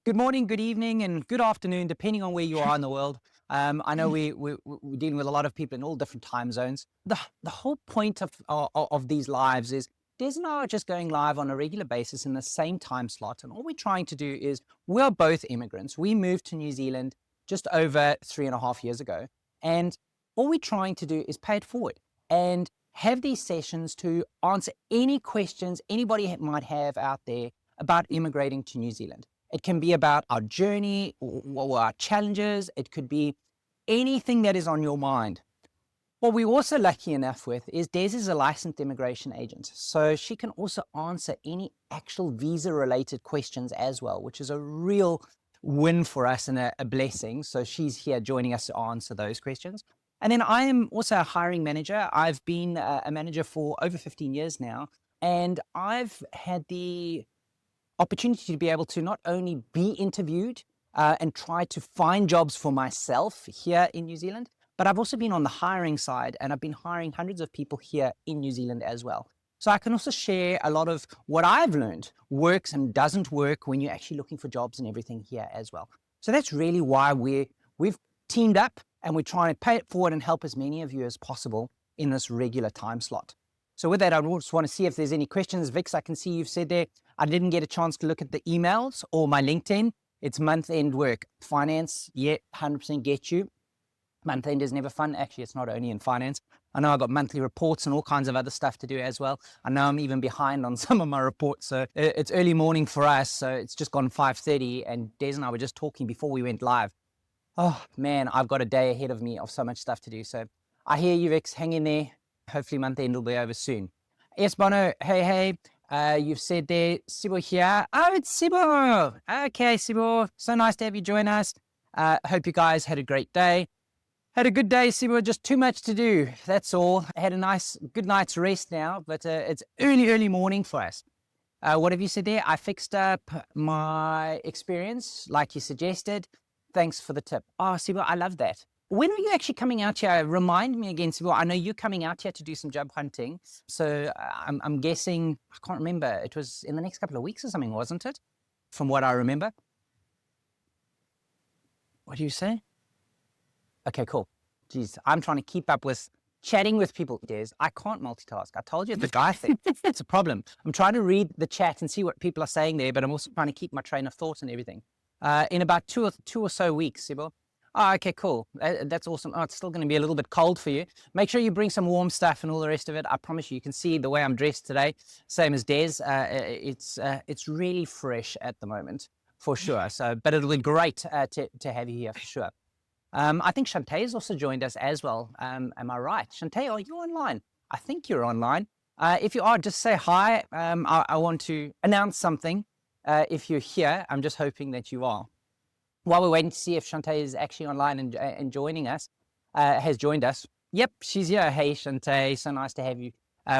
Good morning, good evening, and good afternoon, depending on where you are in the world. I know we're dealing with a lot of people in all different time zones. The whole point of these lives is Des and I are just going live on a regular basis in the same time slot. And all we're trying to do is we're both immigrants. We moved to New Zealand just over 3.5 years ago. And all we're trying to do is pay it forward and have these sessions to answer any questions anybody might have out there about immigrating to New Zealand. It can be about our journey or our challenges. It could be anything that is on your mind. What we're also lucky enough with is Des is a licensed immigration agent. So she can also answer any actual visa-related questions as well, which is a real win for us and a blessing. So she's here joining us to answer those questions. And then I am also a hiring manager. I've been a manager for over 15 years now, and I've had the opportunity to be able to not only be interviewed and try to find jobs for myself here in New Zealand, but I've also been on the hiring side, and I've been hiring hundreds of people here in New Zealand as well. So I can also share a lot of what I've learned works and doesn't work when you're actually looking for jobs and everything here as well. So that's really why we've teamed up, and we're trying to pay it forward and help as many of you as possible in this regular time slot. So with that, I just want to see if there's any questions. Vix, I can see you've said there, I didn't get a chance to look at the emails or my LinkedIn. It's month-end work. Finance, yeah, 100% get you. Month-end is never fun. Actually, it's not only in finance. I know I've got monthly reports and all kinds of other stuff to do as well. I know I'm even behind on some of my reports. So it's early morning for us. So it's just gone 5:30, and Des and I were just talking before we went live. Oh, man, I've got a day ahead of me of so much stuff to do. So I hear you, Vix. Hang in there. Hopefully month-end will be over soon. Yes, Bono. Hey. You've said there, Sibo here. Oh, it's Sibo. Okay, Sibo. So nice to have you join us. Hope you guys had a great day. Had a good day, Sibo. Just too much to do. That's all. I had a good night's rest now, but it's early morning for us. What have you said there? I fixed up my experience like you suggested. Thanks for the tip. Oh, Sibo, I love that. When are you actually coming out here? Remind me again, Sibo. I know you're coming out here to do some job hunting. So I'm guessing, I can't remember. It was in the next couple of weeks or something, wasn't it? From what I remember. What do you say? Okay, cool. Geez, I'm trying to keep up with chatting with people. Des, I can't multitask. I told you the guy thing. It's a problem. I'm trying to read the chat and see what people are saying there, but I'm also trying to keep my train of thought and everything. In about two or so weeks, Sibo. Oh, okay, cool. That's awesome. Oh, it's still going to be a little bit cold for you. Make sure you bring some warm stuff and all the rest of it. I promise you can see the way I'm dressed today, same as Des. It's really fresh at the moment, for sure. So, but it'll be great to have you here for sure. I think Shantae has also joined us as well. Am I right? Shantae, are you online? I think you're online. If you are, just say hi. I want to announce something. If you're here, I'm just hoping that you are. While we're waiting to see if Shantae is actually online and joining us, has joined us. Yep, she's here. Hey, Shantae, so nice to have you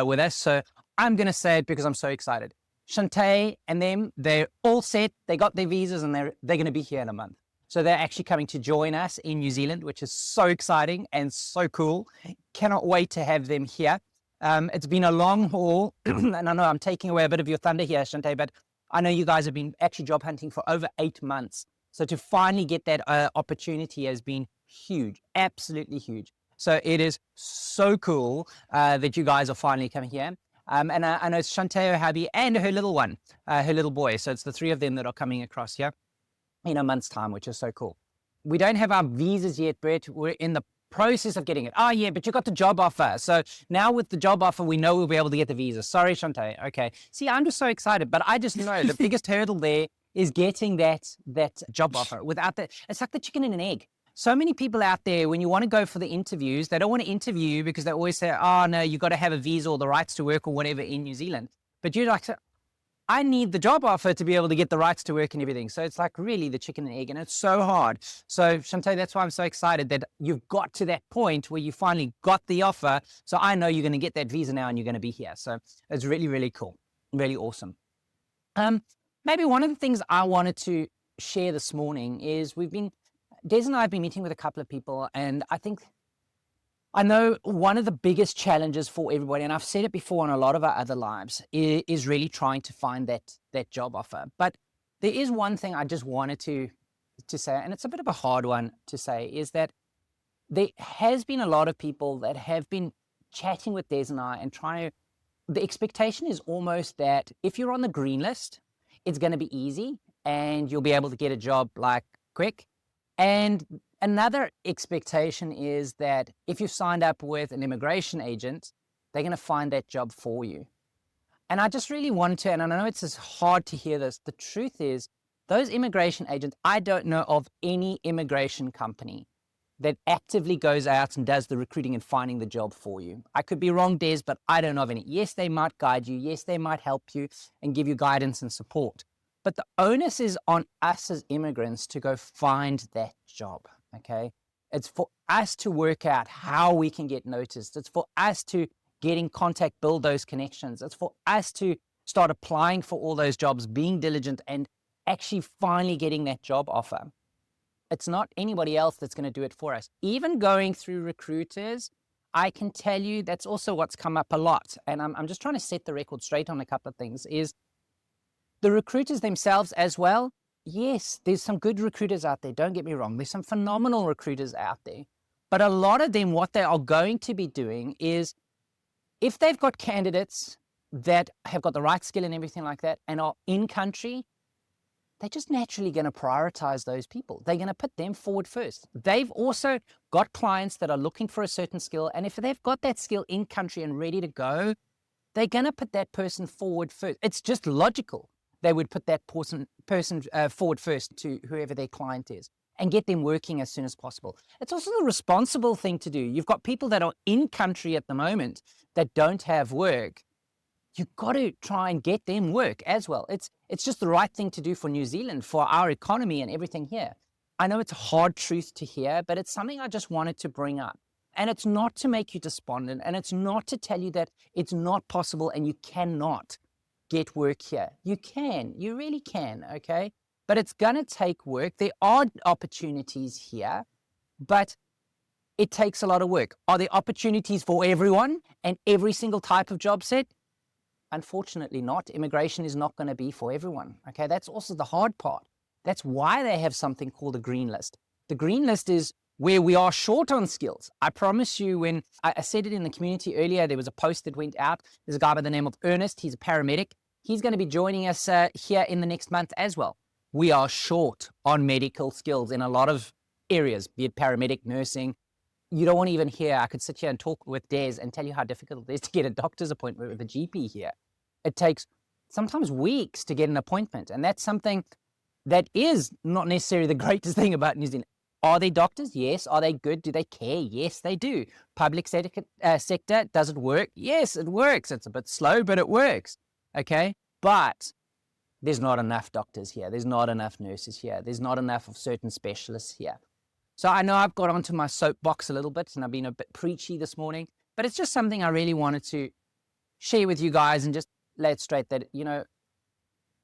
with us. So I'm going to say it because I'm so excited. Shantae and them, they're all set. They got their visas and they're going to be here in a month. So they're actually coming to join us in New Zealand, which is so exciting and so cool. Cannot wait to have them here. It's been a long haul, and I know I'm taking away a bit of your thunder here, Shantae, but I know you guys have been actually job hunting for over 8 months. So to finally get that opportunity has been huge, absolutely huge. So it is so cool that you guys are finally coming here. And I know Shantae, her hubby, and her little one, her little boy. So it's the 3 of them that are coming across here in a month's time, which is so cool. We don't have our visas yet, Brett. We're in the process of getting it. Oh, yeah, but you got the job offer. So now with the job offer, we know we'll be able to get the visa. Sorry, Shantae. Okay. See, I'm just so excited, but I just know the biggest hurdle there is getting that job offer. Without that, it's like the chicken and an egg. So many people out there, when you want to go for the interviews, they don't want to interview you because they always say, oh, no, you got to have a visa or the rights to work or whatever in New Zealand. But you're like, I need the job offer to be able to get the rights to work and everything. So it's like really the chicken and egg, and it's so hard. So Shantae, that's why I'm so excited that you've got to that point where you finally got the offer. So I know you're going to get that visa now and you're going to be here. So it's really, really cool. Really awesome. Maybe one of the things I wanted to share this morning is Des and I have been meeting with a couple of people, and I know one of the biggest challenges for everybody, and I've said it before on a lot of our other lives, is really trying to find that job offer. But There is one thing I just wanted to say, and it's a bit of a hard one to say, is that there has been a lot of people that have been chatting with Des and I and trying to, the expectation is almost that if you're on the green list, it's going to be easy and you'll be able to get a job like quick. And another expectation is that if you've signed up with an immigration agent, they're going to find that job for you. And I just really wanted to, and I know it's as hard to hear this, the truth is those immigration agents, I don't know of any immigration company that actively goes out and does the recruiting and finding the job for you. I could be wrong, Des, but I don't know of any. Yes, they might guide you. Yes, they might help you and give you guidance and support. But the onus is on us as immigrants to go find that job, okay? It's for us to work out how we can get noticed. It's for us to get in contact, build those connections. It's for us to start applying for all those jobs, being diligent, and actually finally getting that job offer. It's not anybody else that's going to do it for us. Even going through recruiters, I can tell you that's also what's come up a lot. And I'm just trying to set the record straight on a couple of things, is the recruiters themselves as well. Yes, there's some good recruiters out there. Don't get me wrong. There's some phenomenal recruiters out there. But a lot of them, what they are going to be doing is, if they've got candidates that have got the right skill and everything like that and are in country, they're just naturally going to prioritize those people. They're going to put them forward first. They've also got clients that are looking for a certain skill. And if they've got that skill in country and ready to go, they're going to put that person forward first. It's just logical. They would put that person forward first to whoever their client is and get them working as soon as possible. It's also the responsible thing to do. You've got people that are in country at the moment that don't have work. You've got to try and get them work as well. It's just the right thing to do for New Zealand, for our economy and everything here. I know it's a hard truth to hear, but it's something I just wanted to bring up. And it's not to make you despondent, and it's not to tell you that it's not possible and you cannot get work here. You can, you really can, okay? But it's gonna take work. There are opportunities here, but it takes a lot of work. Are there opportunities for everyone and every single type of job set? Unfortunately not. Immigration is not going to be for everyone. Okay, that's also the hard part. That's why they have something called a green list. The green list is where we are short on skills. I promise you, when I said it in the community earlier, there was a post that went out. There's a guy by the name of Ernest. He's a paramedic. He's going to be joining us here in the next month as well. We are short on medical skills in a lot of areas, be it paramedic, nursing. You don't want to even hear, I could sit here and talk with Des and tell you how difficult it is to get a doctor's appointment with a GP here. It takes sometimes weeks to get an appointment. And that's something that is not necessarily the greatest thing about New Zealand. Are they doctors? Yes. Are they good? Do they care? Yes, they do. Public sector, does it work? Yes, it works. It's a bit slow, but it works. Okay. But there's not enough doctors here. There's not enough nurses here. There's not enough of certain specialists here. So I know I've got onto my soapbox a little bit and I've been a bit preachy this morning, but it's just something I really wanted to share with you guys and just lay it straight that, you know,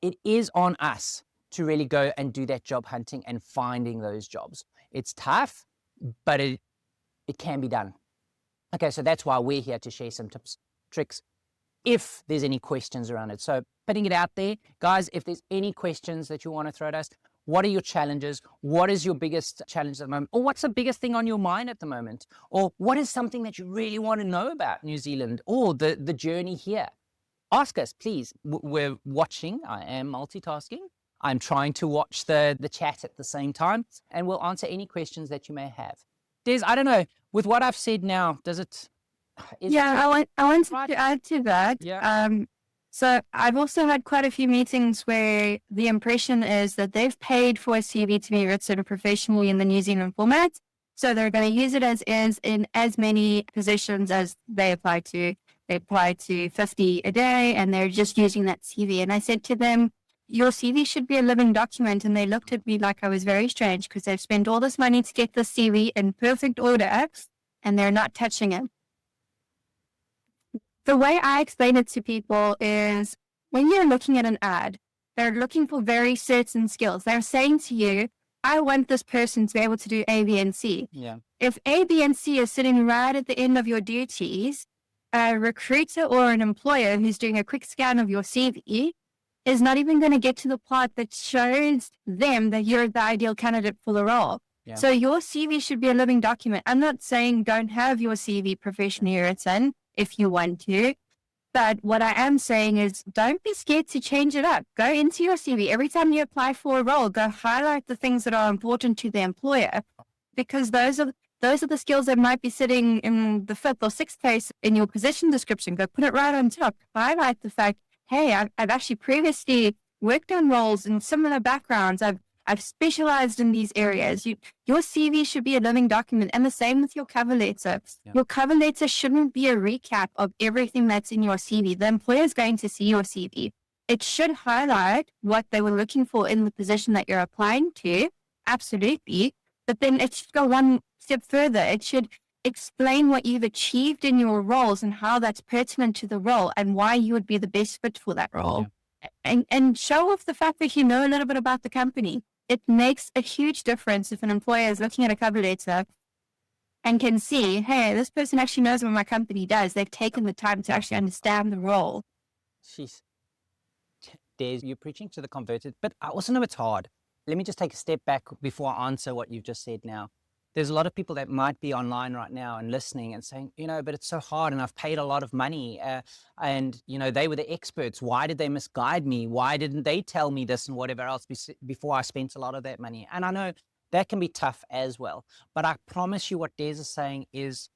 it is on us to really go and do that job hunting and finding those jobs. It's tough, but it can be done. Okay, so that's why we're here to share some tips, tricks, if there's any questions around it. So putting it out there, guys, if there's any questions that you want to throw at us, what are your challenges? What is your biggest challenge at the moment? Or what's the biggest thing on your mind at the moment? Or what is something that you really want to know about New Zealand or the journey here? Ask us, please. We're watching. I am multitasking. I'm trying to watch the chat at the same time, and we'll answer any questions that you may have. Des, I don't know, with what I've said now, does it... I wanted to add to that. Yeah. So I've also had quite a few meetings where the impression is that they've paid for a CV to be written professionally in the New Zealand format. So they're going to use it as is in as many positions as they apply to. They apply to 50 a day and they're just using that CV. And I said to them, your CV should be a living document. And they looked at me like I was very strange because they've spent all this money to get the CV in perfect order and they're not touching it. The way I explain it to people is when you're looking at an ad, they're looking for very certain skills. They're saying to you, I want this person to be able to do A, B, and C. Yeah. If A, B, and C is sitting right at the end of your duties, a recruiter or an employer who's doing a quick scan of your CV is not even going to get to the part that shows them that you're the ideal candidate for the role. Yeah. So your CV should be a living document. I'm not saying don't have your CV professionally written if you want to, but what I am saying is don't be scared to change it up. Go into your CV. Every time you apply for a role, go highlight the things that are important to the employer, because those are the skills that might be sitting in the fifth or sixth place in your position description. Go put it right on top. Highlight the fact, hey, I've actually previously worked on roles in similar backgrounds. I've specialized in these areas. Your CV should be a living document, and the same with your cover letter. Yeah. Your cover letter shouldn't be a recap of everything that's in your CV. The employer is going to see your CV. It should highlight what they were looking for in the position that you're applying to, absolutely. But then it should go one step further. It should explain what you've achieved in your roles and how that's pertinent to the role and why you would be the best fit for that role. Yeah. And show off the fact that you know a little bit about the company. It makes a huge difference if an employer is looking at a cover letter and can see, hey, this person actually knows what my company does. They've taken the time to actually understand the role. Jeez. Des, you're preaching to the converted, but I also know it's hard. Let me just take a step back before I answer what you've just said now. There's a lot of people that might be online right now and listening and saying, but it's so hard and I've paid a lot of money and, they were the experts. Why did they misguide me? Why didn't they tell me this and whatever else before I spent a lot of that money? And I know that can be tough as well. But I promise you what Des is saying is,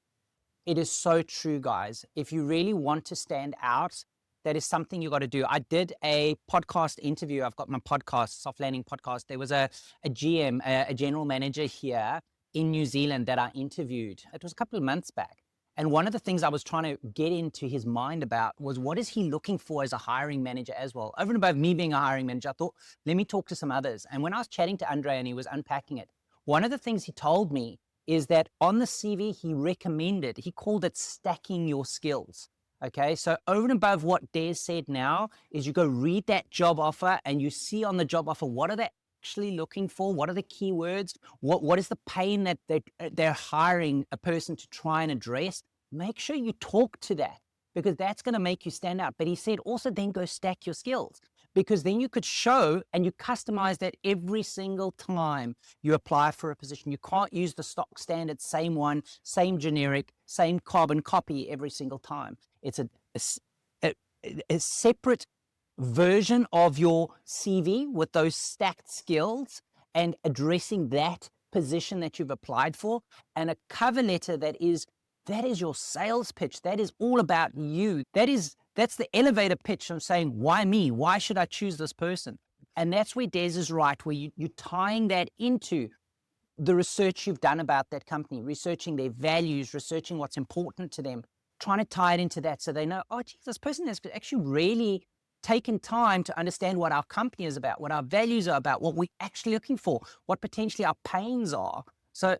it is so true, guys. If you really want to stand out, that is something you got to do. I did a podcast interview. I've got my podcast, Soft Landing Podcast. There was a GM, a general manager here in New Zealand that I interviewed. It was a couple of months back. And one of the things I was trying to get into his mind about was, what is he looking for as a hiring manager as well? Over and above me being a hiring manager, I thought, let me talk to some others. And when I was chatting to Andre and he was unpacking it, one of the things he told me is that on the CV, he called it stacking your skills. Okay, so over and above what Des said now is you go read that job offer and you see on the job offer, what are they actually looking for? What are the keywords? What is the pain that they're hiring a person to try and address? Make sure you talk to that, because that's going to make you stand out. But he said also then go stack your skills, because then you could show and you customize that every single time you apply for a position. You can't use the stock standard, same one, same generic, same carbon copy every single time. It's a separate version of your CV with those stacked skills and addressing that position that you've applied for, and a cover letter that is your sales pitch. That is all about you. That's the elevator pitch of saying, why me? Why should I choose this person? And that's where Des is right, where you're tying that into the research you've done about that company, researching their values, researching what's important to them, trying to tie it into that so they know, oh, geez, this person has actually really taken time to understand what our company is about, what our values are about, what we're actually looking for, what potentially our pains are. So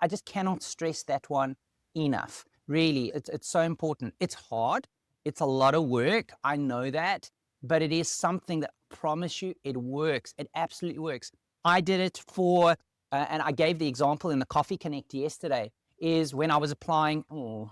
I just cannot stress that one enough. Really, it's so important. It's hard. It's a lot of work. I know that, but it is something that I promise you, it works. It absolutely works. I did it for, and I gave the example in the Coffee Connect yesterday, is when I was applying,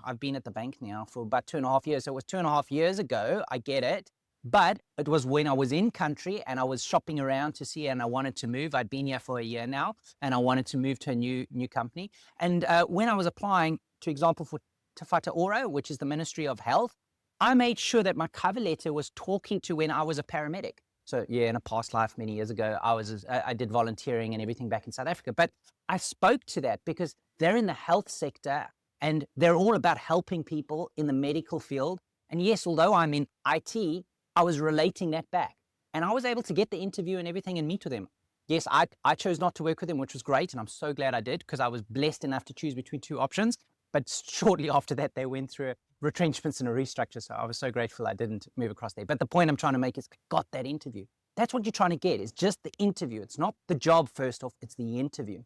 I've been at the bank now for about 2.5 years. So it was 2.5 years ago, I get it. But it was when I was in country and I was shopping around to see, and I wanted to move. I'd been here for a year now and I wanted to move to a new company. And when I was applying, to example, for Te Whatu Ora, which is the Ministry of Health, I made sure that my cover letter was talking to when I was a paramedic. So yeah, in a past life many years ago, I did volunteering and everything back in South Africa. But I spoke to that because they're in the health sector and they're all about helping people in the medical field. And yes, although I'm in IT, I was relating that back. And I was able to get the interview and everything and meet with them. Yes, I chose not to work with them, which was great. And I'm so glad I did, because I was blessed enough to choose between two options. But shortly after that, they went through retrenchments and a restructure. So I was so grateful I didn't move across there. But the point I'm trying to make is I got that interview. That's what you're trying to get, is just the interview. It's not the job first off, it's the interview.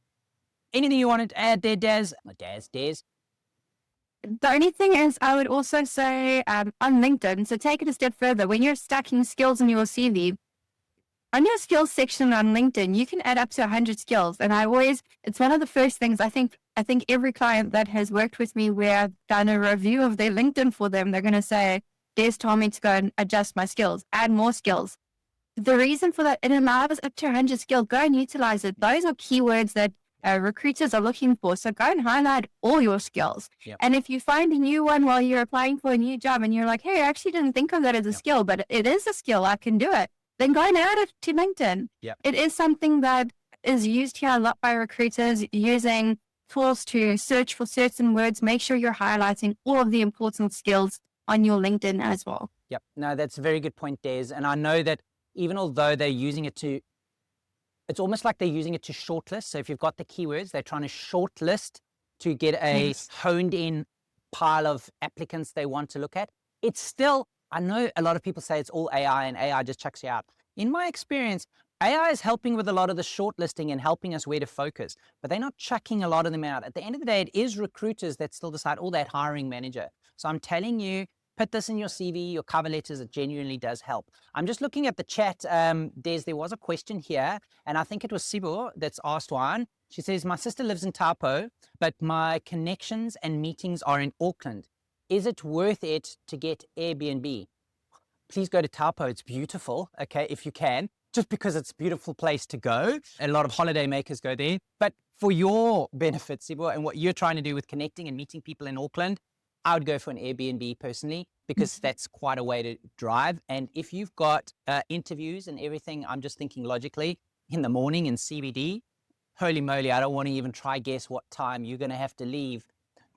Anything you wanted to add there, Des? Des? The only thing is, I would also say on LinkedIn, so take it a step further. When you're stacking skills in your CV, on your skills section on LinkedIn, you can add up to 100 skills. And it's one of the first things I think every client that has worked with me where I've done a review of their LinkedIn for them, they're going to say, Des told me to go and adjust my skills, add more skills. the reason for that, it allows up to 100 skill. Go and utilize it. Those are keywords that recruiters are looking for. So go and highlight all your skills. Yep. And if you find a new one while you're applying for a new job and you're like, hey, I actually didn't think of that as a skill, but it is a skill, I can do it, then go and add it to LinkedIn. Yep. It is something that is used here a lot by recruiters, using tools to search for certain words. Make sure you're highlighting all of the important skills on your LinkedIn as well. Yep. No, that's a very good point, Des. And I know that even although they're using it to, it's almost like they're using it to shortlist. So if you've got the keywords, they're trying to shortlist to get a honed in pile of applicants they want to look at. It's still, I know a lot of people say it's all AI and AI just chucks you out. In my experience, AI is helping with a lot of the shortlisting and helping us where to focus, but they're not chucking a lot of them out. At the end of the day, it is recruiters that still decide, all that hiring manager. So I'm telling you, put this in your CV, your cover letters. It genuinely does help. I'm just looking at the chat. Des, there was a question here, and I think it was Sibo that's asked one. She says, my sister lives in Taupo, but my connections and meetings are in Auckland. Is it worth it to get Airbnb? Please go to Taupo. It's beautiful, okay, if you can, just because it's a beautiful place to go. A lot of holiday makers go there. But for your benefit, Sibo, and what you're trying to do with connecting and meeting people in Auckland, I would go for an Airbnb personally, because that's quite a way to drive. And if you've got interviews and everything, I'm just thinking logically, in the morning in CBD, holy moly, I don't want to even try guess what time you're going to have to leave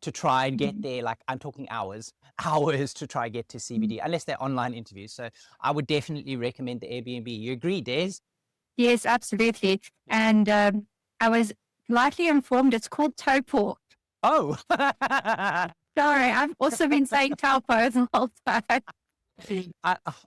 to try and get there. Like, I'm talking hours to try and get to CBD, unless they're online interviews. So I would definitely recommend the Airbnb. You agree, Des? Yes, absolutely. And I was lightly informed it's called Taupo. Oh. Sorry, I've also been saying Taupo the whole time.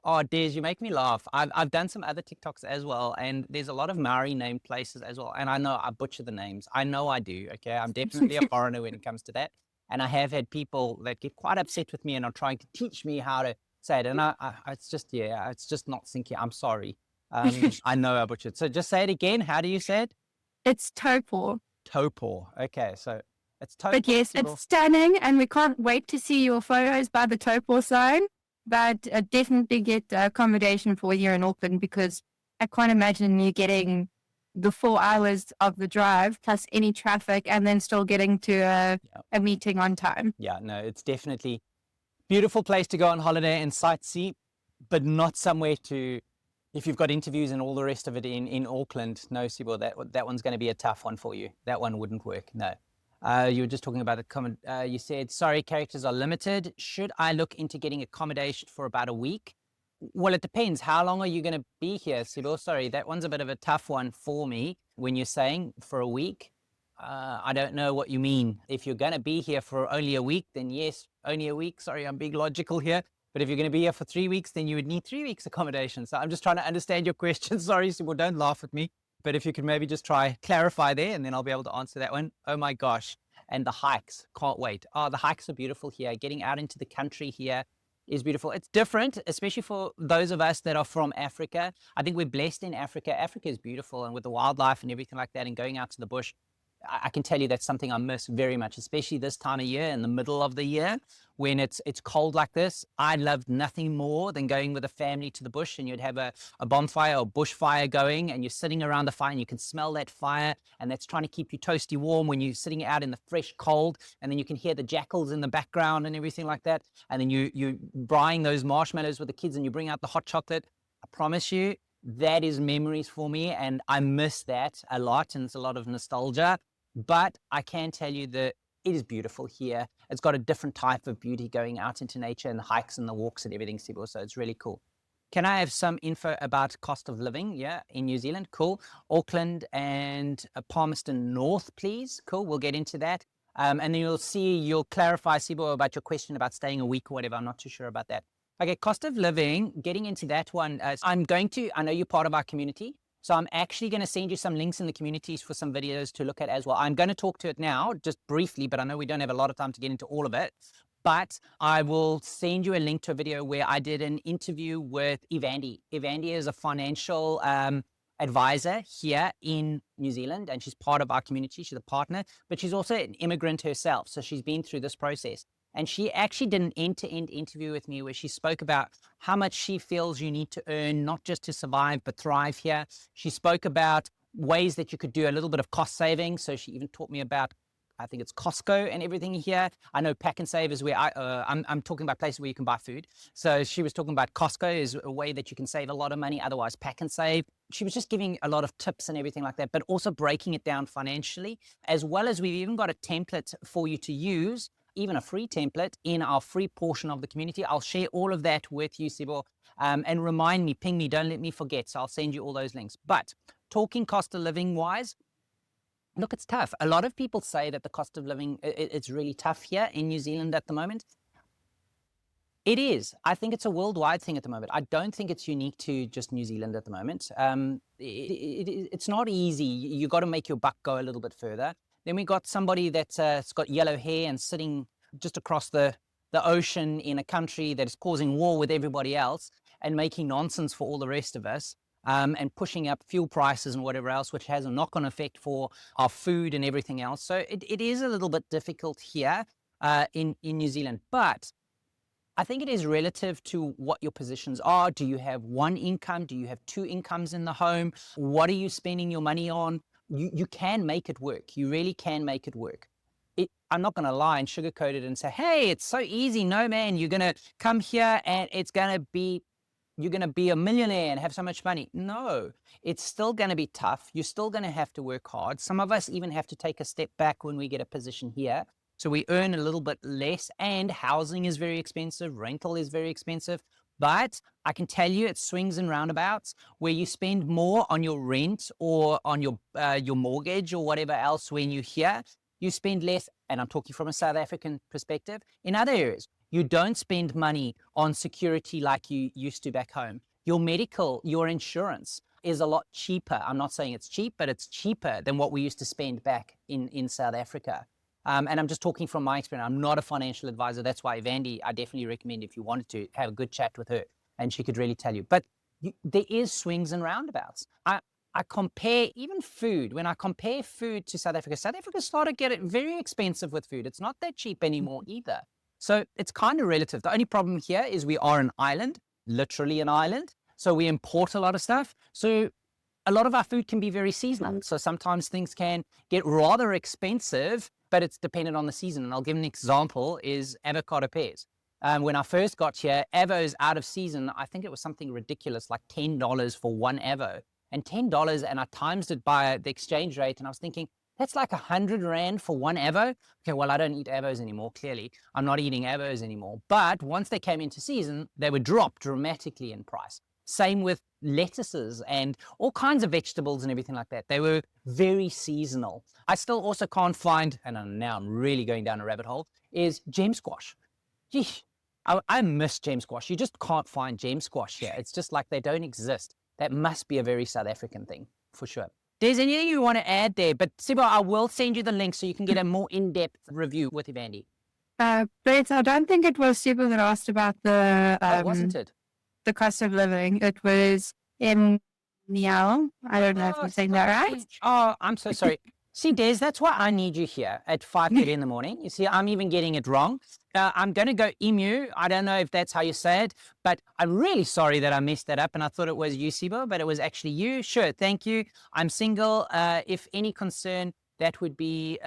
Oh, Des, you make me laugh. I've done some other TikToks as well, and there's a lot of Maori named places as well. And I know I butcher the names. I know I do. Okay, I'm definitely a foreigner when it comes to that. And I have had people that get quite upset with me and are trying to teach me how to say it. And it's just, yeah, it's just not sinking. I'm sorry. I know I butchered. So just say it again. How do you say it? It's Taupo. Taupo. Okay, so it's Taupo. But yes, it's stunning, and we can't wait to see your photos by the Taupo sign. But definitely get accommodation for here in Auckland, because I can't imagine you getting the 4 hours of the drive plus any traffic and then still getting to a meeting on time. Yeah, no, it's definitely beautiful place to go on holiday and sightsee, but not somewhere to, if you've got interviews and all the rest of it in Auckland, no, Sibo, that one's going to be a tough one for you. That one wouldn't work, no. You were just talking about the comment. You said, sorry, characters are limited. Should I look into getting accommodation for about a week? Well, it depends. How long are you going to be here, Sibyl? Sorry, that one's a bit of a tough one for me. When you're saying for a week, I don't know what you mean. If you're going to be here for only a week, then yes, only a week. Sorry, I'm being logical here. But if you're going to be here for 3 weeks, then you would need 3 weeks accommodation. So I'm just trying to understand your question. Sorry, Sibyl, don't laugh at me. But if you could maybe just clarify there, and then I'll be able to answer that one. Oh my gosh. And the hikes, can't wait. Oh, the hikes are beautiful here. Getting out into the country here is beautiful. It's different, especially for those of us that are from Africa. I think we're blessed in Africa. Africa is beautiful, and with the wildlife and everything like that, and going out to the bush, I can tell you that's something I miss very much, especially this time of year, in the middle of the year, when it's cold like this. I loved nothing more than going with a family to the bush, and you'd have a bonfire or bushfire going, and you're sitting around the fire and you can smell that fire, and that's trying to keep you toasty warm when you're sitting out in the fresh cold, and then you can hear the jackals in the background and everything like that. And then you braaiing those marshmallows with the kids, and you bring out the hot chocolate. I promise you, that is memories for me, and I miss that a lot, and it's a lot of nostalgia. But I can tell you that it is beautiful here. It's got a different type of beauty going out into nature, and the hikes and the walks and everything, Sibyl. So it's really cool. Can I have some info about cost of living? Yeah, in New Zealand. Cool. Auckland and Palmerston North, please. Cool. We'll get into that. And then you'll clarify, Sibyl, about your question about staying a week or whatever. I'm not too sure about that. Okay, cost of living, getting into that one. I know you're part of our community. So I'm actually going to send you some links in the communities for some videos to look at as well. I'm going to talk to it now, just briefly, but I know we don't have a lot of time to get into all of it. But I will send you a link to a video where I did an interview with Evandy. Evandy is a financial advisor here in New Zealand, and she's part of our community. She's a partner, but she's also an immigrant herself. So she's been through this process. And she actually did an end-to-end interview with me where she spoke about how much she feels you need to earn, not just to survive, but thrive here. She spoke about ways that you could do a little bit of cost saving. So she even taught me about, I think it's Costco and everything here. I know Pack and Save is where I'm talking about places where you can buy food. So she was talking about Costco is a way that you can save a lot of money. Otherwise, Pack and Save. She was just giving a lot of tips and everything like that, but also breaking it down financially, as well as we've even got a template for you to use, even a free template in our free portion of the community. I'll share all of that with you, Sibo, and remind me, ping me, don't let me forget. So I'll send you all those links. But talking cost of living wise, look, it's tough. A lot of people say that the cost of living, it's really tough here in New Zealand at the moment. It is. I think it's a worldwide thing at the moment. I don't think it's unique to just New Zealand at the moment. It's not easy. You got to make your buck go a little bit further. Then we got somebody that's got yellow hair and sitting just across the ocean in a country that is causing war with everybody else and making nonsense for all the rest of us. And pushing up fuel prices and whatever else, which has a knock-on effect for our food and everything else. So it is a little bit difficult here in New Zealand. But I think it is relative to what your positions are. Do you have one income? Do you have two incomes in the home? What are you spending your money on? You can make it work. You really can make it work. I'm not going to lie and sugarcoat it and say, hey, it's so easy. No, man, you're going to come here and you're going to be a millionaire and have so much money. No, it's still going to be tough. You're still going to have to work hard. Some of us even have to take a step back when we get a position here. So we earn a little bit less, and housing is very expensive. Rental is very expensive. But I can tell you it swings and roundabouts where you spend more on your rent or on your mortgage or whatever else when you're here. You spend less, and I'm talking from a South African perspective, in other areas. You don't spend money on security like you used to back home. Your medical, your insurance is a lot cheaper. I'm not saying it's cheap, but it's cheaper than what we used to spend back in South Africa. And I'm just talking from my experience. I'm not a financial advisor. That's why Vandy, I definitely recommend if you wanted to have a good chat with her and she could really tell you. But there is swings and roundabouts. I compare even food. When I compare food to South Africa started getting very expensive with food. It's not that cheap anymore either. So it's kind of relative. The only problem here is we are an island, literally an island. So we import a lot of stuff. So a lot of our food can be very seasonal. So sometimes things can get rather expensive, but it's dependent on the season. And I'll give an example is avocado pears. When I first got here, avos out of season, I think it was something ridiculous, like $10 for one avo. And $10, and I times it by the exchange rate, and I was thinking, that's like 100 Rand for one avo. Okay, well, I don't eat avos anymore, clearly. I'm not eating avos anymore. But once they came into season, they would drop dramatically in price. Same with lettuces and all kinds of vegetables and everything like that. They were very seasonal. I still also can't find, and now I'm really going down a rabbit hole, is gem squash. Gee, I miss gem squash. You just can't find gem squash here. It's just like they don't exist. That must be a very South African thing, for sure. There's anything you want to add there, but Sibo, I will send you the link so you can get a more in-depth review with Evandy. But I don't think it was Sibo that asked about the... wasn't it? The cost of living. It was in Miao. I don't know if I'm saying that right. Oh, I'm so sorry. See, Des, that's why I need you here at 5:30 in the morning. You see, I'm even getting it wrong. I'm going to go emu. I don't know if that's how you say it, but I'm really sorry that I messed that up and I thought it was you, Sibo, but it was actually you. Sure, thank you. I'm single. If any concern, that would be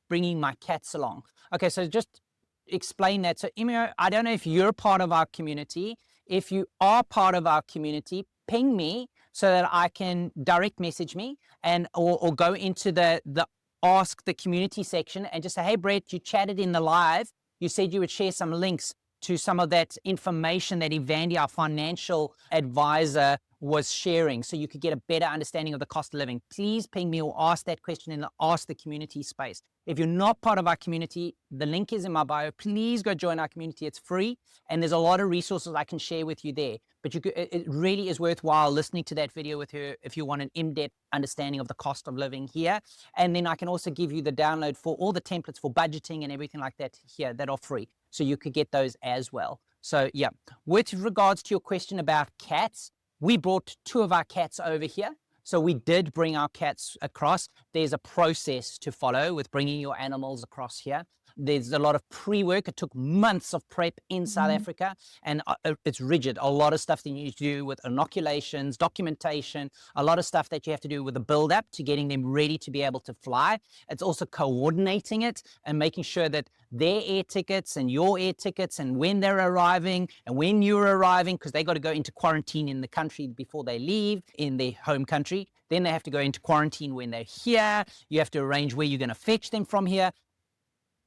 bringing my cats along. Okay, so just explain that. So, Emu, I don't know if you're part of our community. If you are part of our community, ping me so that I can direct message me and or go into the ask the community section and just say, hey, Brett, you chatted in the live. You said you would share some links to some of that information that Evandy, our financial advisor, was sharing so you could get a better understanding of the cost of living. Please ping me or ask that question in the Ask the Community space. If you're not part of our community, the link is in my bio. Please go join our community. It's free, and there's a lot of resources I can share with you there. But it really is worthwhile listening to that video with her if you want an in-depth understanding of the cost of living here. And then I can also give you the download for all the templates for budgeting and everything like that here that are free. So you could get those as well. So yeah, with regards to your question about cats, we brought 2 of our cats over here. So we did bring our cats across. There's a process to follow with bringing your animals across here. There's a lot of pre-work. It took months of prep in South Africa, and it's rigid. A lot of stuff that you need to do with inoculations, documentation, a lot of stuff that you have to do with the build-up to getting them ready to be able to fly. It's also coordinating it and making sure that their air tickets and your air tickets and when they're arriving and when you're arriving, because they got to go into quarantine in the country before they leave in their home country. Then they have to go into quarantine when they're here. You have to arrange where you're going to fetch them from here.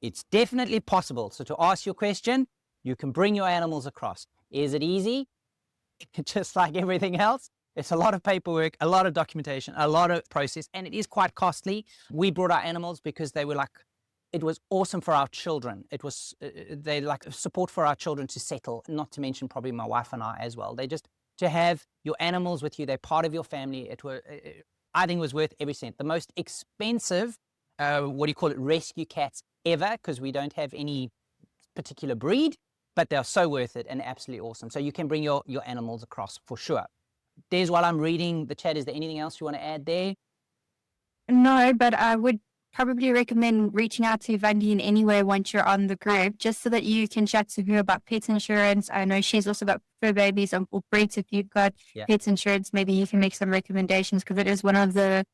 It's definitely possible. So to ask your question, you can bring your animals across. Is it easy? Just like everything else. It's a lot of paperwork, a lot of documentation, a lot of process, and it is quite costly. We brought our animals because they were like, it was awesome for our children. It was, they like support for our children to settle, not to mention probably my wife and I as well. They just, to have your animals with you, they're part of your family. I think it was worth every cent. The most expensive, rescue cats ever, because we don't have any particular breed, but they're so worth it and absolutely awesome. So you can bring your animals across for sure. Des, while I'm reading the chat, is there anything else you want to add there? No, but I would probably recommend reaching out to Vandi in any way once you're on the group, just so that you can chat to her about pet insurance. I know she's also got fur babies or breeds. If you've got pet insurance, maybe you can make some recommendations, because it is one of the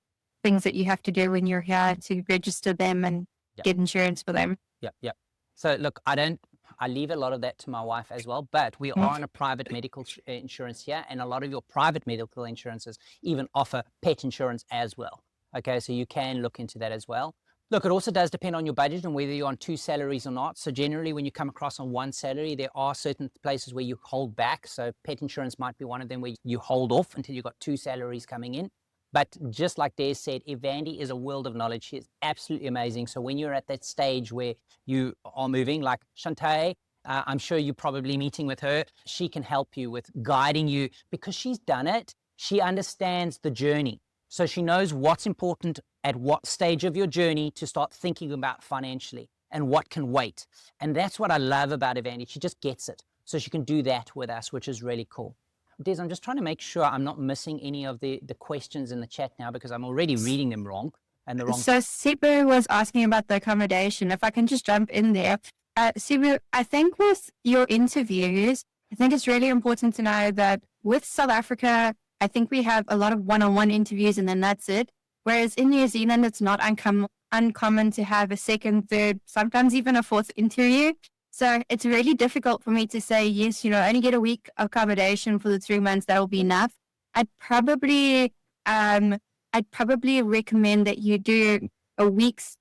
things that you have to do when you're here to register them and get insurance for them. Yep. So look, I leave a lot of that to my wife as well, but we are on a private medical insurance here, and a lot of your private medical insurances even offer pet insurance as well. Okay, so you can look into that as well. Look, it also does depend on your budget and whether you're on 2 salaries or not. So generally, when you come across on 1 salary, there are certain places where you hold back. So pet insurance might be one of them where you hold off until you've got 2 salaries coming in. But just like Des said, Vandi is a world of knowledge. She is absolutely amazing. So when you're at that stage where you are moving, like Shantae, I'm sure you're probably meeting with her. She can help you with guiding you because she's done it. She understands the journey. So she knows what's important at what stage of your journey to start thinking about financially and what can wait. And that's what I love about Vandi. She just gets it. So she can do that with us, which is really cool. Des, I'm just trying to make sure I'm not missing any of the questions in the chat now, because I'm already reading them wrong. So Sibu was asking about the accommodation. If I can just jump in there. Sibu, I think with your interviews, I think it's really important to know that with South Africa, I think we have a lot of one-on-one interviews and then that's it. Whereas in New Zealand, it's not uncommon to have a second, third, sometimes even a 4th interview. So it's really difficult for me to say, yes, only get a week accommodation for the 3 months. That will be enough. I'd probably recommend that you do a week's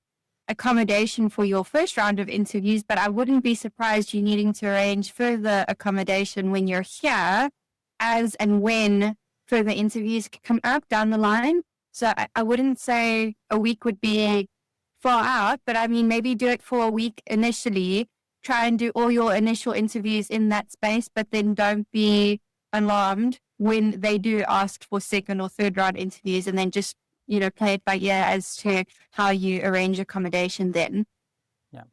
accommodation for your first round of interviews, but I wouldn't be surprised you needing to arrange further accommodation when you're here, as and when further interviews come up down the line. So I wouldn't say a week would be far out, but I mean, maybe do it for a week initially. Try and do all your initial interviews in that space, but then don't be alarmed when they do ask for 2nd or 3rd round interviews, and then just, play it by ear as to how you arrange accommodation then. Yeah.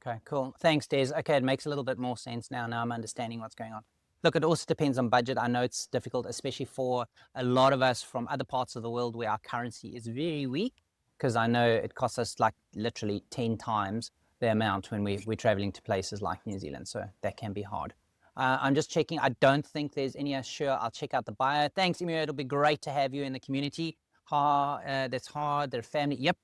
Okay, cool. Thanks, Des. Okay, it makes a little bit more sense now. Now I'm understanding what's going on. Look, it also depends on budget. I know it's difficult, especially for a lot of us from other parts of the world where our currency is very weak, because I know it costs us like literally 10 times the amount when we're traveling to places like New Zealand. So that can be hard. I'm just checking. I don't think there's any. Sure, I'll check out the bio. Thanks, Emir. It'll be great to have you in the community. That's hard. They're family. Yep.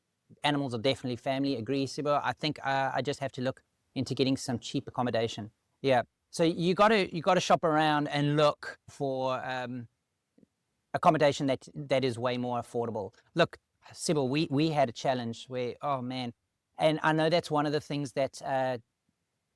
Animals are definitely family. Agree, Sibo. I think I just have to look into getting some cheap accommodation. Yeah. So you got to shop around and look for accommodation that is way more affordable. Look, Sibo, we had a challenge where, oh man, and I know that's one of the things that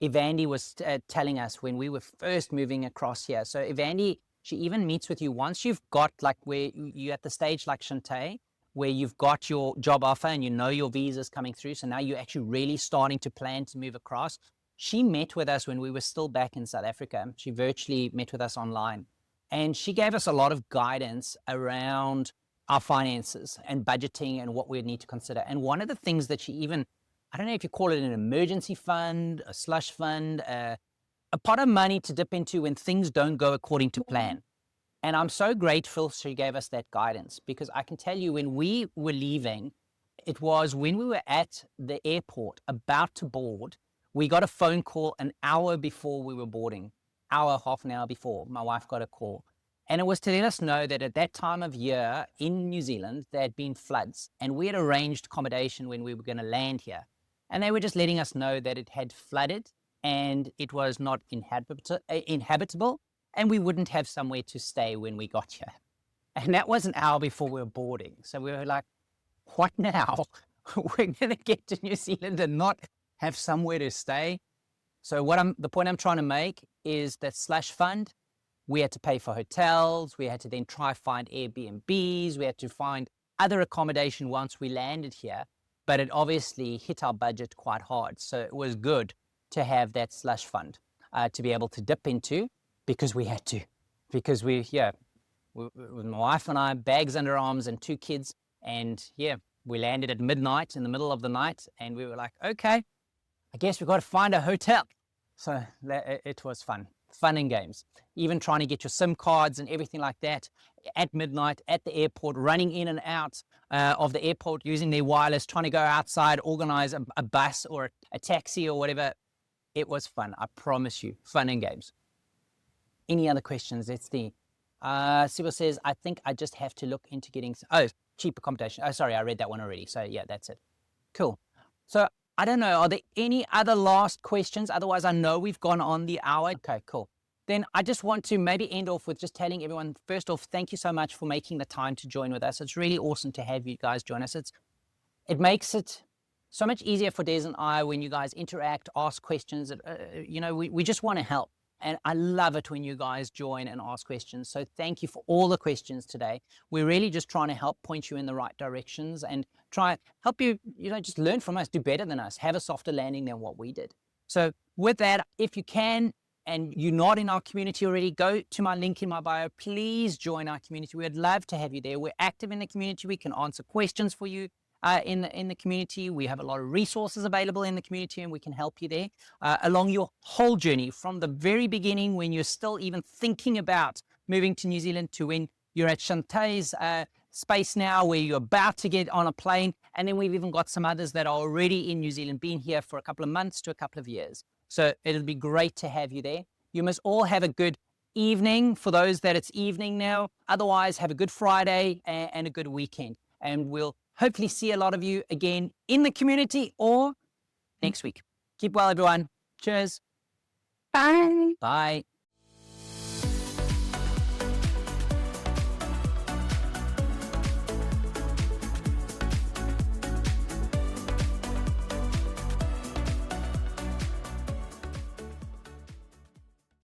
Vandi was telling us when we were first moving across here. So Vandi, she even meets with you once you've got like where you're at the stage like Shantae, where you've got your job offer and your visa's coming through. So now you're actually really starting to plan to move across. She met with us when we were still back in South Africa. She virtually met with us online. And she gave us a lot of guidance around our finances and budgeting and what we need to consider. And one of the things that she even, I don't know if you call it an emergency fund, a slush fund, a pot of money to dip into when things don't go according to plan. And I'm so grateful she gave us that guidance, because I can tell you when we were leaving, it was when we were at the airport about to board, We got a phone call an hour before we were boarding, half an hour before. My wife got a call. And it was to let us know that at that time of year in New Zealand, there had been floods, and we had arranged accommodation when we were going to land here. And they were just letting us know that it had flooded and it was not inhabitable, and we wouldn't have somewhere to stay when we got here. And that was an hour before we were boarding. So we were like, what now? We're going to get to New Zealand and not have somewhere to stay. So the point I'm trying to make is that slush fund, we had to pay for hotels. We had to then try find Airbnbs. We had to find other accommodation once we landed here, but it obviously hit our budget quite hard. So it was good to have that slush fund to be able to dip into, because we had to, because with my wife and I, bags under arms and 2 kids. And we landed at midnight, in the middle of the night, and we were like, okay, I guess we've got to find a hotel. So it was fun and games. Even trying to get your SIM cards and everything like that at midnight at the airport, running in and out of the airport using their wireless, trying to go outside, organize a bus or a taxi or whatever. It was fun, I promise you, fun and games. Any other questions? Let's see. Sibyl says, I think I just have to look into getting, cheap accommodation. Oh, sorry, I read that one already. So yeah, that's it. Cool. So I don't know, are there any other last questions? Otherwise, I know we've gone on the hour. Okay, cool. Then I just want to maybe end off with just telling everyone, first off, thank you so much for making the time to join with us. It's really awesome to have you guys join us. It makes it so much easier for Des and I when you guys interact, ask questions. We just want to help. And I love it when you guys join and ask questions. So thank you for all the questions today. We're really just trying to help point you in the right directions and try help you, just learn from us, do better than us, have a softer landing than what we did. So with that, if you can, and you're not in our community already, go to my link in my bio. Please join our community. We'd love to have you there. We're active in the community. We can answer questions for you in the community. We have a lot of resources available in the community, and we can help you there along your whole journey, from the very beginning when you're still even thinking about moving to New Zealand, to when you're at Shantae's space now, where you're about to get on a plane. And then we've even got some others that are already in New Zealand, been here for a couple of months to a couple of years. So it'll be great to have you there. You must all have a good evening, for those that it's evening now. Otherwise, have a good Friday and a good weekend. And we'll hopefully see a lot of you again in the community or next week. Keep well, everyone. Cheers. Bye. Bye.